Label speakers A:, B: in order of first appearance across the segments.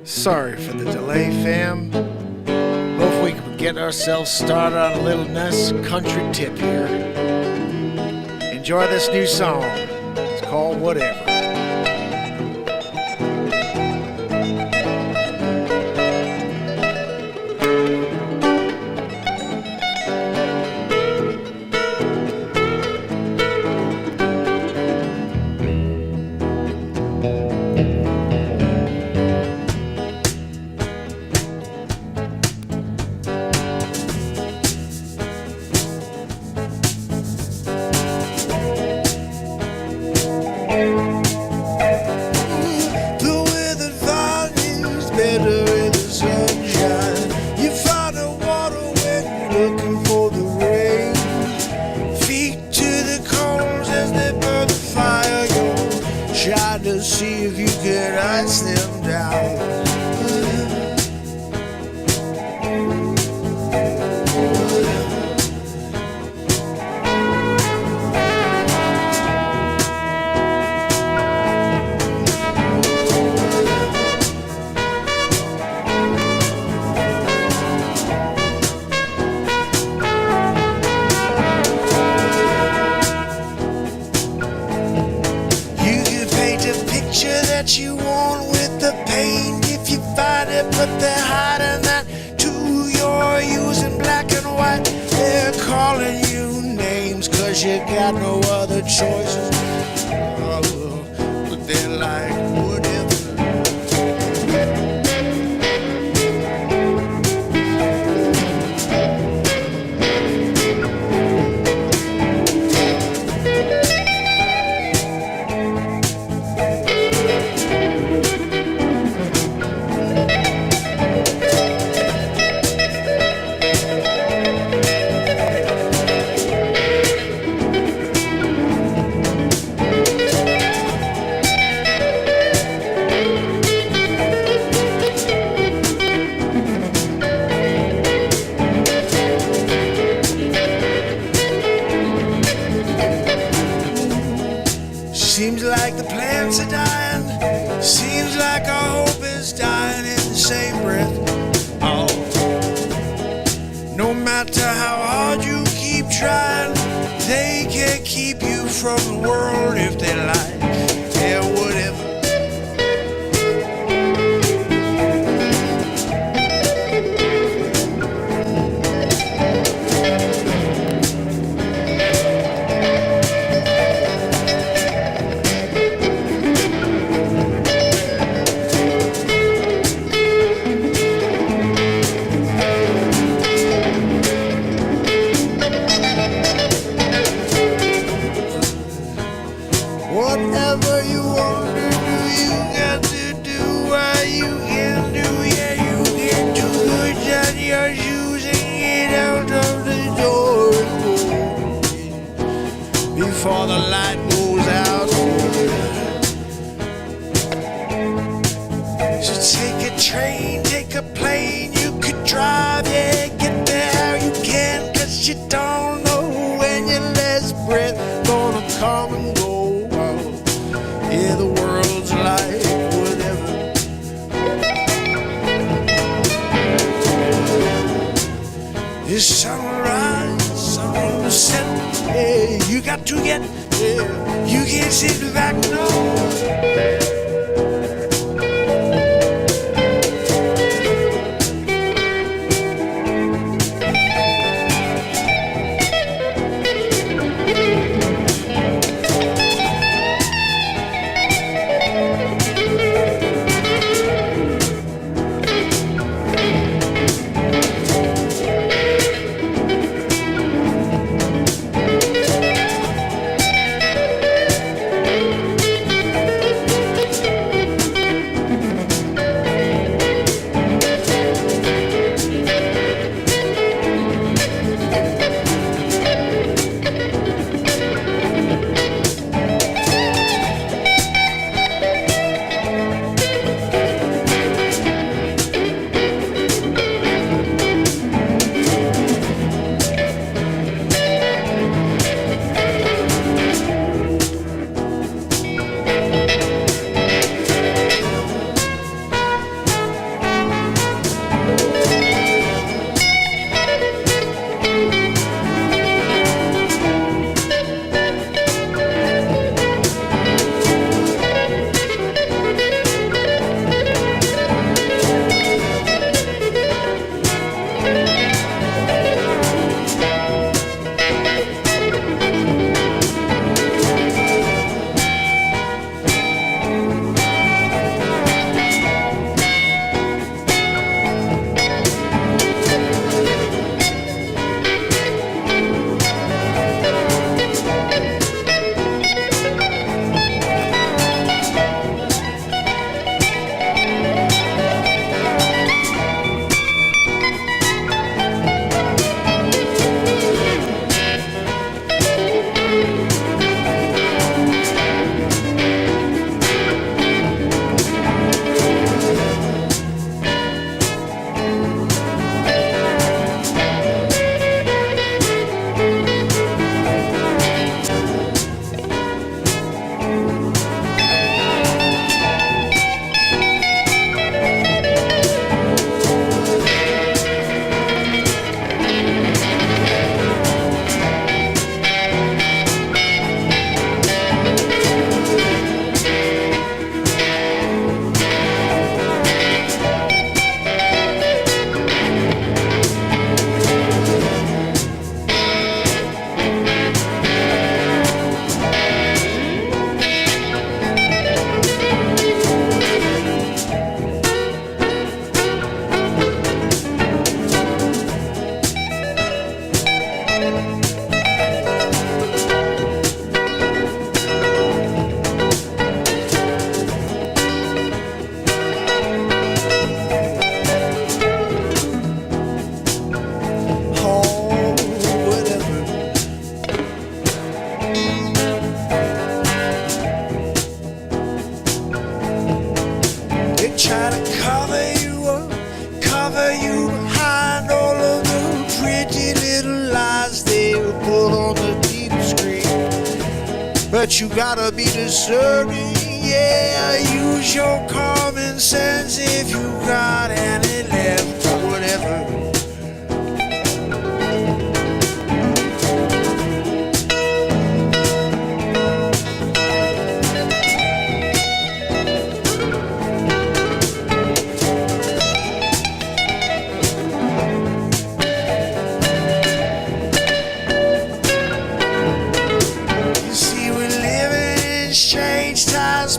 A: Sorry for the delay, fam. Hope we can get ourselves started on a little nice country tip here. Enjoy this new song. It's called Whatever.
B: To see if you could ice them down. That you want with the paint if you find it, but they're hiding that too. You're using black and white, they're calling you names cause you got no other choices. Oh, but they're like, whatever. Seems like the plants are dying. Seems like our hope is dying in the same breath. Oh, no matter how hard you keep trying, they can't keep you from the world if they like. Yeah, whatever. Whatever you want to do, you got to do what you can do. Yeah, you can do it on your shoes and get out of the door before the light goes out. So take a train, take a plane, you could drive, yeah, get there how you can, cause you don't know when your last breath gonna come and go. Yeah, the world's like whatever. It's sunrise, sunset. Yeah, you got to get. Yeah, you can't sit back no. but you gotta be discerning. Yeah, use your common sense if you got any left or whatever.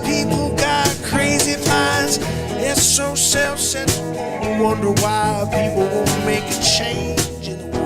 B: People got crazy minds. It's so self-centered. Wonder why people won't make a change in the world.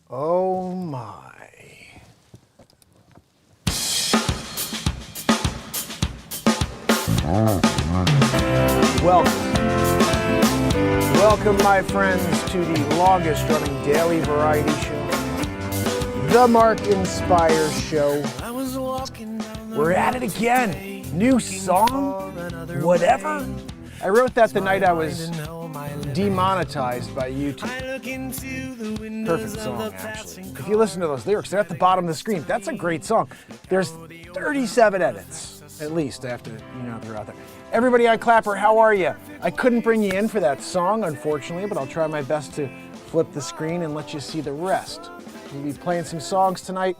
A: Oh my. Welcome, my friends, to the longest running daily variety show, the MarkinsPires show. We're at it again. New song? Whatever? I wrote that the night I was demonetized by YouTube. Perfect song, actually. If you listen to those lyrics, they're at the bottom of the screen. That's a great song. There's 37 edits, at least. I have to, throw out there. Everybody on Clapper, how are you? I couldn't bring you in for that song, unfortunately, but I'll try my best to flip the screen and let you see the rest. We'll be playing some songs tonight.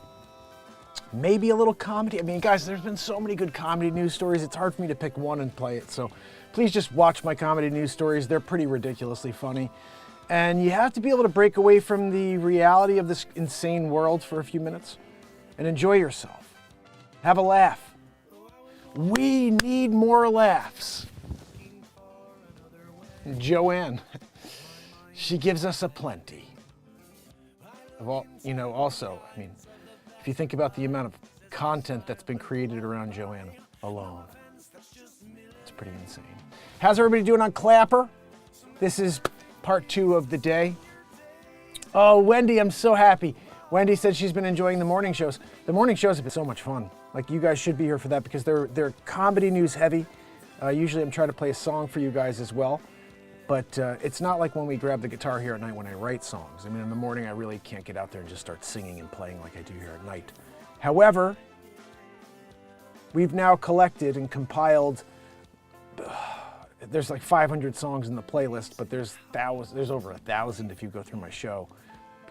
A: Maybe a little comedy. I mean, guys, there's been so many good comedy news stories. It's hard for me to pick one and play it, so please just watch my comedy news stories. They're pretty ridiculously funny. And you have to be able to break away from the reality of this insane world for a few minutes and enjoy yourself. Have a laugh. We need more laughs. Joanne, she gives us a plenty. Of all, also, I mean, if you think about the amount of content that's been created around Joanne alone, it's pretty insane. How's everybody doing on Clapper? This is part 2 of the day. Oh, Wendy, I'm so happy. Wendy said she's been enjoying the morning shows. The morning shows have been so much fun. Like, you guys should be here for that because they're comedy news heavy. Usually I'm trying to play a song for you guys as well. But it's not like when we grab the guitar here at night when I write songs. I mean, in the morning I really can't get out there and just start singing and playing like I do here at night. However, we've now collected and compiled, there's like 500 songs in the playlist, but there's over 1,000 if you go through my show.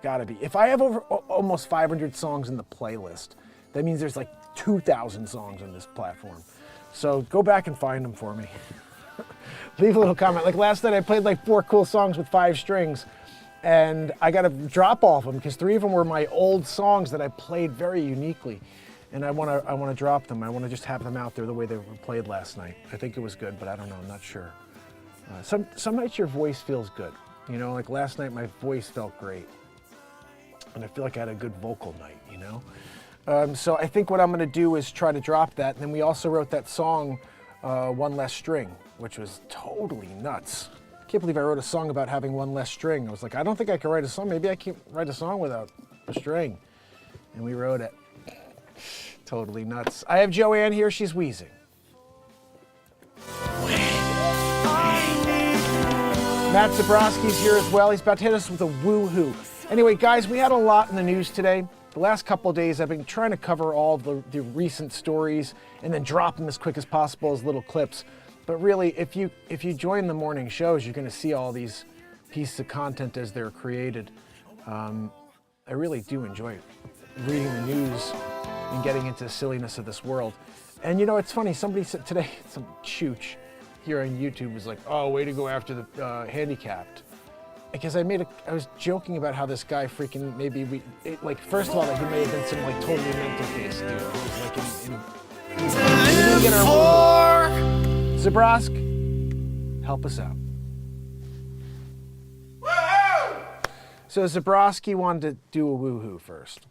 A: Gotta be. If I have over almost 500 songs in the playlist, that means there's like 2,000 songs on this platform. So go back and find them for me. Leave a little comment. Like last night I played like 4 cool songs with 5 strings, and I got to drop all of them because 3 of them were my old songs that I played very uniquely, and I want to drop them. I want to just have them out there the way they were played last night. I think it was good, but I don't know. I'm not sure. Some nights your voice feels good. Like last night my voice felt great, and I feel like I had a good vocal night. So I think what I'm going to do is try to drop that. And then we also wrote that song, One Less String, which was totally nuts. I can't believe I wrote a song about having 1 less string. I was like, I don't think I can write a song. Maybe I can't write a song without a string. And we wrote it. Totally nuts. I have Joanne here. She's wheezing. Matt Zabrowski's here as well. He's about to hit us with a woo-hoo. Anyway, guys, we had a lot in the news today. The last couple of days I've been trying to cover all of the recent stories and then drop them as quick as possible as little clips. But really, if you join the morning shows, you're going to see all these pieces of content as they're created. I really do enjoy reading the news and getting into the silliness of this world. And you know, it's funny, somebody said today, some chooch here on YouTube was like, oh, way to go after the handicapped. Because I was joking about how this guy freaking, first of all, that he may have been some like totally mental case dude. He was like Zabrosk, help us out. Woo-hoo! So Zabroski wanted to do a woohoo first.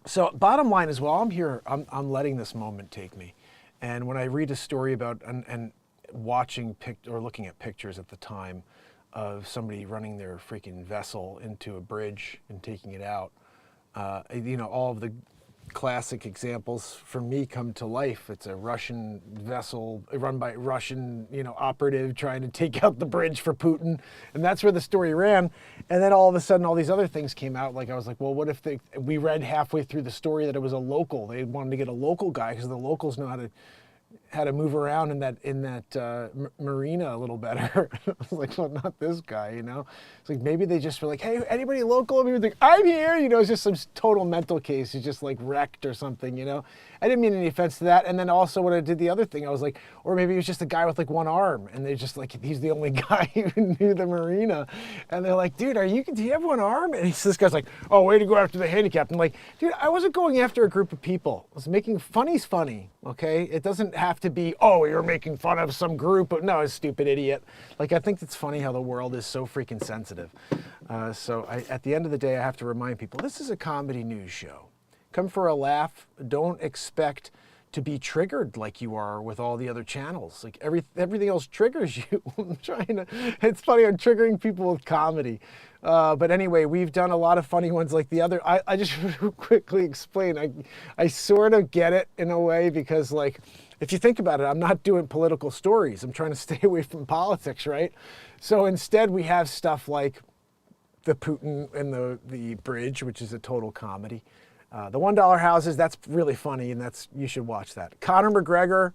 A: So bottom line is, while I'm here, I'm letting this moment take me. And when I read a story about and watching or looking at pictures at the time of somebody running their freaking vessel into a bridge and taking it out, you know, all of the classic examples for me come to life. It's a Russian vessel run by Russian, you know, operative trying to take out the bridge for Putin, and that's where the story ran. And then all of a sudden, all these other things came out. Like I was like, well, what if we read halfway through the story that it was a local? They wanted to get a local guy because the locals know how to move around in that marina a little better. I was like, well, not this guy, you know. It's like maybe they just were like, hey, anybody local? And we were like, I'm here, you know. It's just some total mental case. He's just like wrecked or something, you know. I didn't mean any offense to that. And then also when I did the other thing, I was like, or maybe he was just a guy with like one arm, and they're just like, he's the only guy who knew the marina. And they're like, dude, do you have one arm? And this guy's like, oh, way to go after the handicapped. I'm like, dude, I wasn't going after a group of people. I was making funny's funny, okay? It doesn't have to be, oh, you're making fun of some group. No, a stupid idiot. Like, I think it's funny how the world is so freaking sensitive. At the end of the day, I have to remind people, this is a comedy news show. Come for a laugh. Don't expect to be triggered like you are with all the other channels. Like everything else triggers you. It's funny, I'm triggering people with comedy. But anyway, we've done a lot of funny ones like the other. I just quickly explain. I sort of get it in a way because, like, if you think about it, I'm not doing political stories. I'm trying to stay away from politics, right? So instead we have stuff like the Putin and the bridge, which is a total comedy. The $1 houses, that's really funny, and you should watch that. Conor McGregor,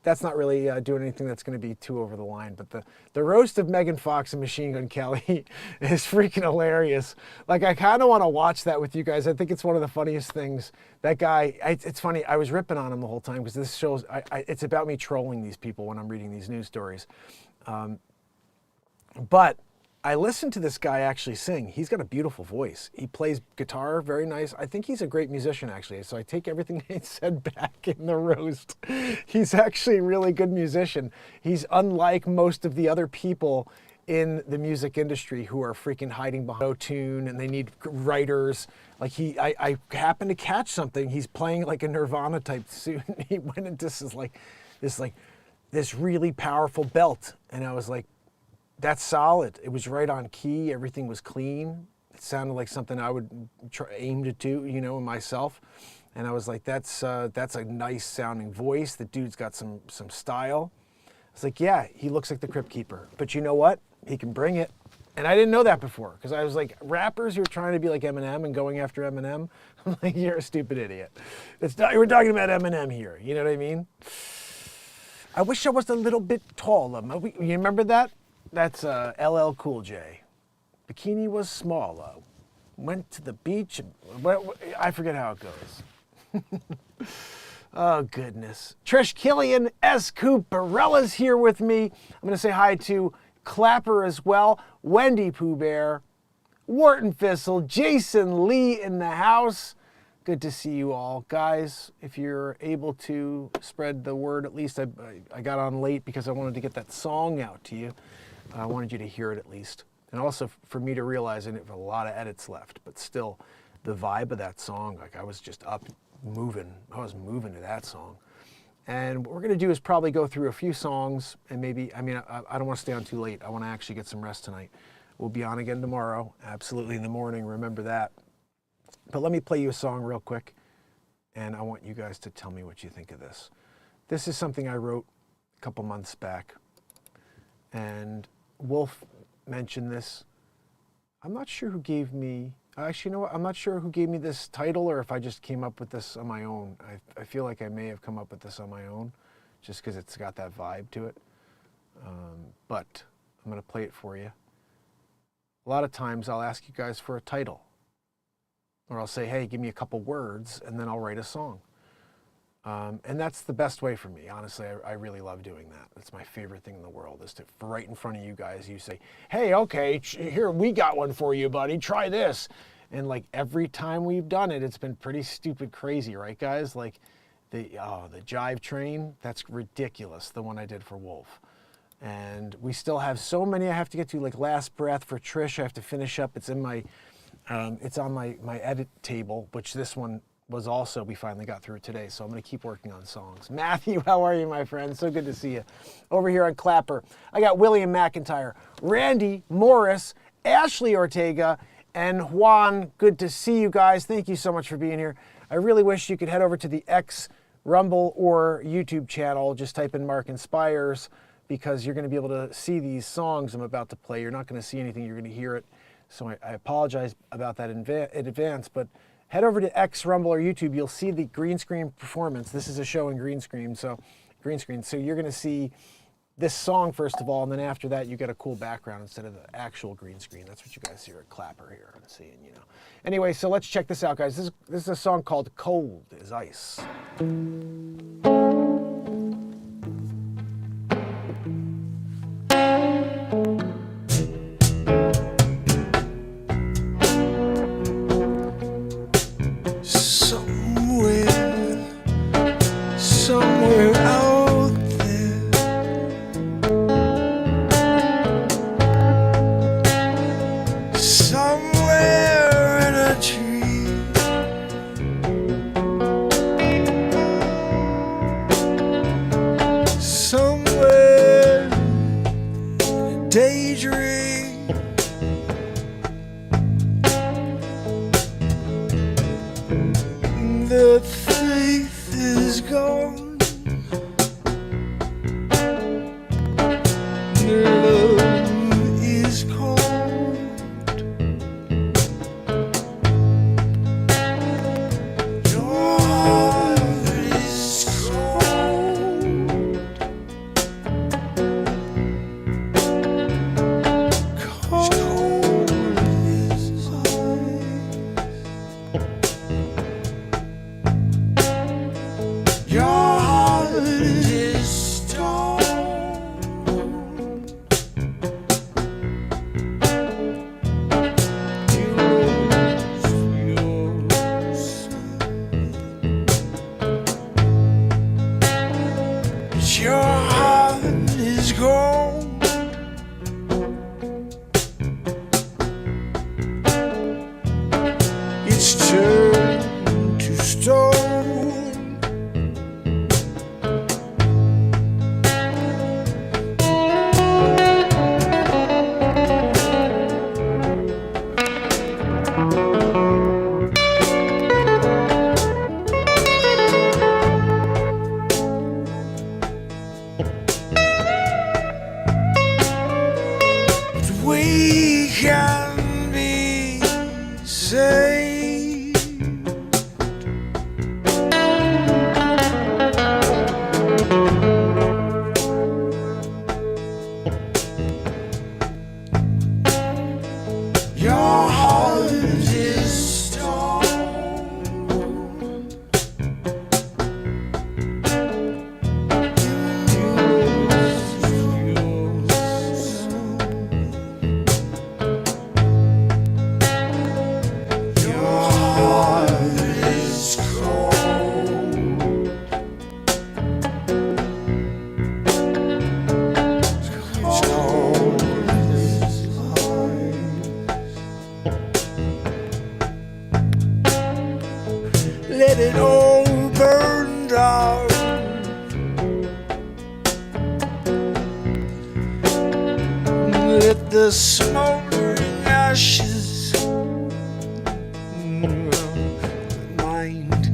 A: that's not really doing anything that's going to be too over the line. But the roast of Megan Fox and Machine Gun Kelly is freaking hilarious. Like, I kind of want to watch that with you guys. I think it's one of the funniest things. That guy, it's funny, I was ripping on him the whole time because this shows, it's about me trolling these people when I'm reading these news stories. But I listened to this guy actually sing. He's got a beautiful voice. He plays guitar very nice. I think he's a great musician, actually. So I take everything he said back in the roast. He's actually a really good musician. He's unlike most of the other people in the music industry who are freaking hiding behind auto-tune and they need writers. Like I happened to catch something. He's playing like a Nirvana type suit. He went into this really powerful belt. And I was like, that's solid. It was right on key. Everything was clean. It sounded like something I would aim to do, you know, myself. And I was like, that's a nice sounding voice. The dude's got some style. I was like, yeah, he looks like the Crypt Keeper. But you know what? He can bring it. And I didn't know that before because I was like, rappers who are trying to be like Eminem and going after Eminem, I'm like, you're a stupid idiot. We're talking about Eminem here. You know what I mean? I wish I was a little bit taller. You remember that? That's LL Cool J. Bikini was smaller. Went to the beach. I forget how it goes. Oh, goodness. Trish Killian, S. Cooperella's here with me. I'm going to say hi to Clapper as well. Wendy Pooh Bear. Wharton Thistle. Jason Lee in the house. Good to see you all. Guys, if you're able to spread the word, at least I got on late because I wanted to get that song out to you. I wanted you to hear it at least. And also for me to realize, and it have a lot of edits left, but still the vibe of that song, like I was just up moving. I was moving to that song. And what we're going to do is probably go through a few songs and maybe, I don't want to stay on too late. I want to actually get some rest tonight. We'll be on again tomorrow, absolutely in the morning, remember that. But let me play you a song real quick, and I want you guys to tell me what you think of this. This is something I wrote a couple months back, and Wolf mentioned this. I'm not sure who gave me, Actually, you know what? I'm not sure who gave me this title or if I just came up with this on my own. I feel like I may have come up with this on my own just because it's got that vibe to it. But I'm going to play it for you. A lot of times I'll ask you guys for a title. Or I'll say, hey, give me a couple words, and then I'll write a song. And that's the best way for me. Honestly, I really love doing that. That's my favorite thing in the world, is to, right in front of you guys, you say, hey, okay, here, we got one for you, buddy. Try this. And like every time we've done it, it's been pretty stupid crazy, right, guys? Like the Jive Train, that's ridiculous, the one I did for Wolf. And we still have so many I have to get to, like Last Breath for Trish. I have to finish up. It's in my, it's on my edit table, which this one was also, we finally got through today, so I'm going to keep working on songs. Matthew, how are you, my friend? So good to see you. Over here on Clapper, I got William McIntyre, Randy Morris, Ashley Ortega, and Juan. Good to see you guys. Thank you so much for being here. I really wish you could head over to the X, Rumble, or YouTube channel. Just type in MarkinsPires, because you're going to be able to see these songs I'm about to play. You're not going to see anything, you're going to hear it. So I apologize about that in advance, but head over to X, Rumble, or YouTube. You'll see the green screen performance. This is a show in green screen. So you're going to see this song first of all, and then after that, you get a cool background instead of the actual green screen. That's what you guys hear at Clapper here. I'm seeing, you know. Anyway, so let's check this out, guys. This is a song called "Cold as Ice."
B: Somewhere out there, somewhere in a tree, somewhere in a daydream, the faith is gone. Love is cold. Your heart is cold. Cold as ice. Your heart is stone. Your heart is gold. It's turned to stone. We can be saved. Your heart is stone. Let it all burn down. Let the smoldering ashes remind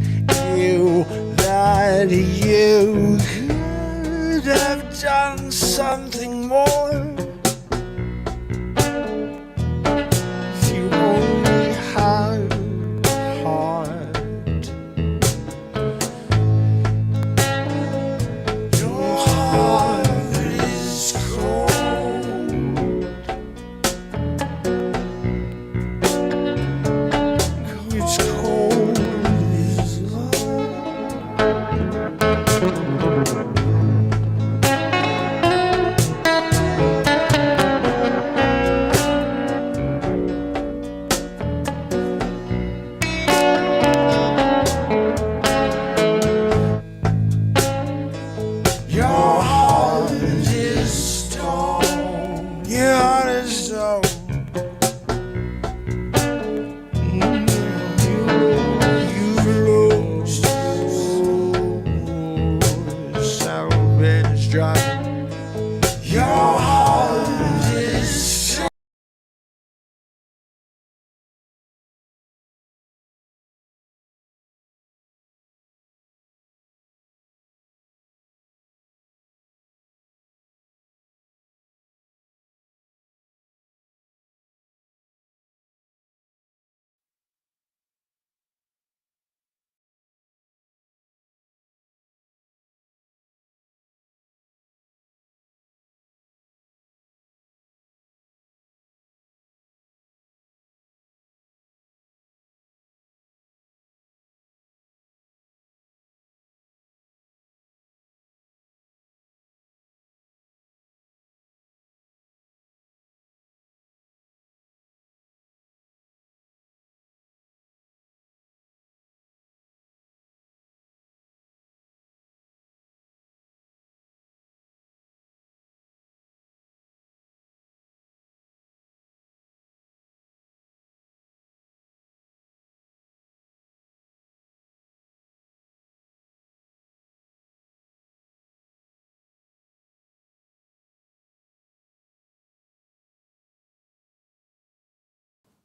B: you that you could have done something more if you only had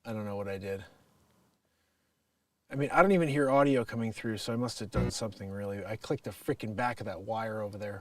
A: I don't know what I did. I mean, I don't even hear audio coming through, so I must have done something really. I clicked the freaking back of that wire over there.